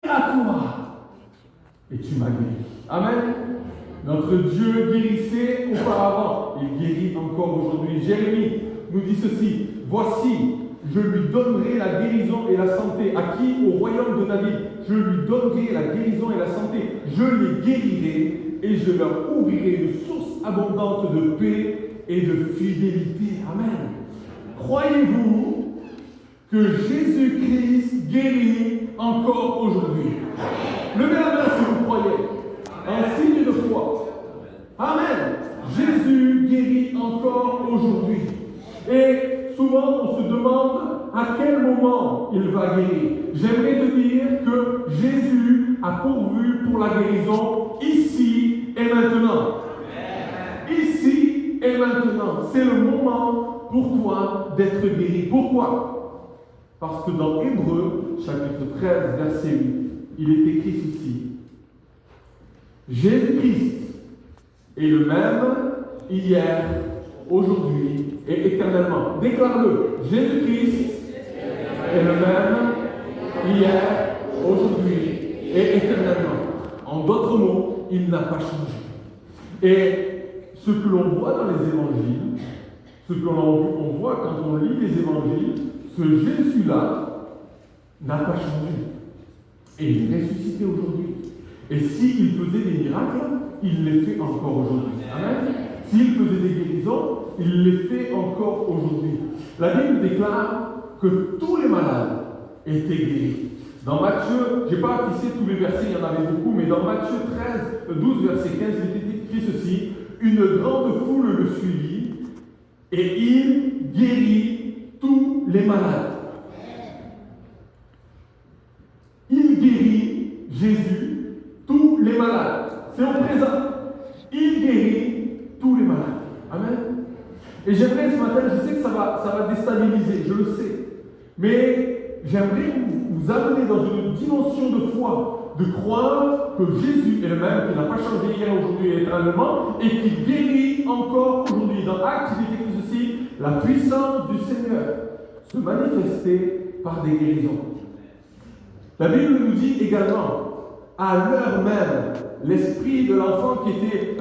à toi et tu m'as guéri. Amen. Notre Dieu guérissait auparavant, il guérit encore aujourd'hui. Jérémie nous dit ceci: voici, je lui donnerai la guérison et la santé. À qui? Au royaume de David. Je lui donnerai la guérison et la santé. Je les guérirai et je leur ouvrirai une source abondante de paix et de fidélité. Amen. Croyez-vous que Jésus-Christ guérit encore aujourd'hui? Levez la main si vous croyez. Un signe de foi. Amen. Jésus guérit encore aujourd'hui. Et souvent, on se demande à quel moment il va guérir. J'aimerais te dire que Jésus a pourvu pour la guérison ici et maintenant. Ici et maintenant. C'est le moment pour toi d'être guéri. Pourquoi? Parce que dans Hébreux, chapitre 13, verset 8, il est écrit ceci: Jésus-Christ est le même hier, aujourd'hui et éternellement. Déclare-le. Jésus-Christ est le même hier, aujourd'hui et éternellement. En d'autres mots, il n'a pas changé. Et ce que l'on voit dans les évangiles, ce que l'on voit quand on lit les évangiles, ce Jésus-là n'a pas changé. Et il est ressuscité aujourd'hui. Et s'il faisait des miracles, il les fait encore aujourd'hui. Amen. S'il faisait des guérisons, il les fait encore aujourd'hui. La Bible déclare que tous les malades étaient guéris. Dans Matthieu, je n'ai pas affiché tous les versets, il y en avait beaucoup, mais dans Matthieu 12, verset 15, il était écrit ceci: une grande foule le suivit et il guérit tous les malades. Il guérit, Jésus, tous les malades. C'est au présent. Il guérit tous les malades. Amen. Et j'aimerais ce matin, je sais que ça va déstabiliser, je le sais, mais j'aimerais vous amener dans une dimension de foi, de croire que Jésus est le même, qui n'a pas changé hier, aujourd'hui et éternellement, et qui guérit encore aujourd'hui. Dans Actes, il est écrit ceci: la puissance du Seigneur se manifestait par des guérisons. La Bible nous dit également: à l'heure même, l'esprit de l'enfant qui était,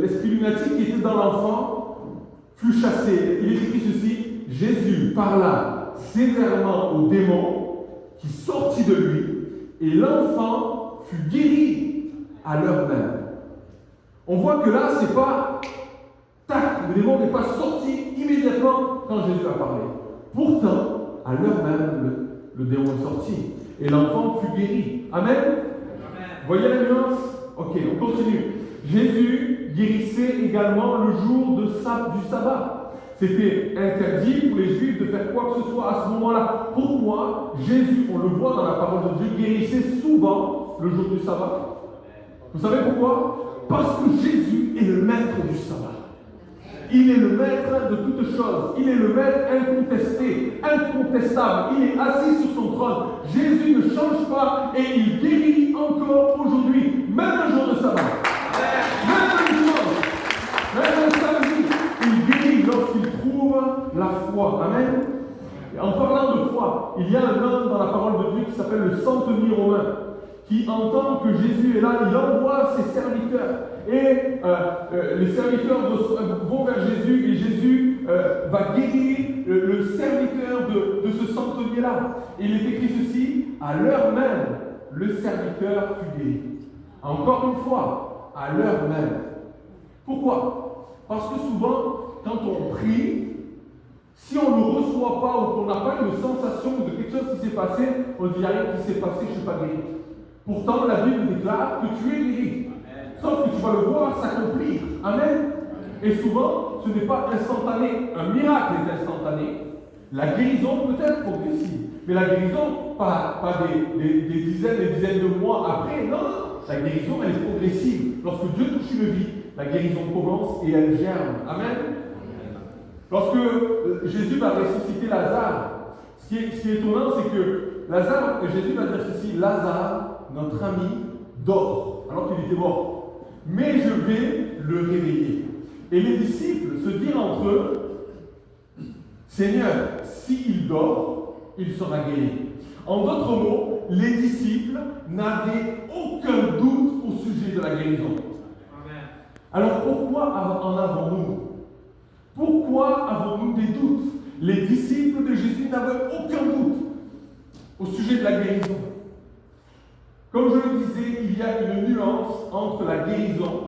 l'esprit lunatique qui était dans l'enfant fut chassé. Il est écrit ceci: Jésus parla sévèrement au démon qui sortit de lui, et l'enfant fut guéri à l'heure même. On voit que là, c'est pas tac, le démon n'est pas sorti immédiatement quand Jésus a parlé. Pourtant, à l'heure même, le démon est sorti. Et l'enfant fut guéri. Amen. Voyez la nuance? Ok, on continue. Jésus guérissait également le jour du sabbat. C'était interdit pour les Juifs de faire quoi que ce soit à ce moment-là. Pourquoi Jésus, on le voit dans la parole de Dieu, guérissait souvent le jour du sabbat? Vous savez pourquoi? Parce que Jésus est le maître du sabbat. Il est le maître de toutes choses. Il est le maître incontesté, incontestable. Il est assis sur son trône. Jésus ne change pas et il guérit encore aujourd'hui, même un jour de sabbat. Même un dimanche, même un samedi, il guérit lorsqu'il trouve la foi. Amen. Et en parlant de foi, il y a un homme dans la parole de Dieu qui s'appelle le centenier romain, qui entend que Jésus est là, il envoie ses serviteurs. Et les serviteurs vont vers Jésus, et Jésus va guérir le serviteur de ce centenier-là. Et il est écrit ceci: à l'heure même, le serviteur fut guéri. Encore une fois, à l'heure même. Pourquoi? Parce que souvent, quand on prie, si on ne reçoit pas ou qu'on n'a pas une sensation de quelque chose qui s'est passé, on dit: il n'y a rien qui s'est passé, je ne suis pas guéri. Pourtant, la Bible déclare que tu es guéri. Sauf que tu vas le voir s'accomplir. Amen. Et souvent, ce n'est pas instantané. Un miracle est instantané. La guérison peut être progressive. Mais la guérison, pas des dizaines et dizaines de mois après. Non, la guérison, elle est progressive. Lorsque Dieu touche une vie, la guérison commence et elle germe. Amen. Lorsque Jésus va ressusciter Lazare, ce qui est étonnant, c'est que Jésus va dire ceci: Lazare, notre ami, dort, alors qu'il était mort. Mais je vais le réveiller. Et les disciples se dirent entre eux: Seigneur, s'il dort, il sera guéri. En d'autres mots, les disciples n'avaient aucun doute au sujet de la guérison. Amen. Alors pourquoi en avons-nous? Pourquoi avons-nous des doutes? Les disciples de Jésus n'avaient aucun doute au sujet de la guérison. Comme je le disais, il y a une nuance entre la guérison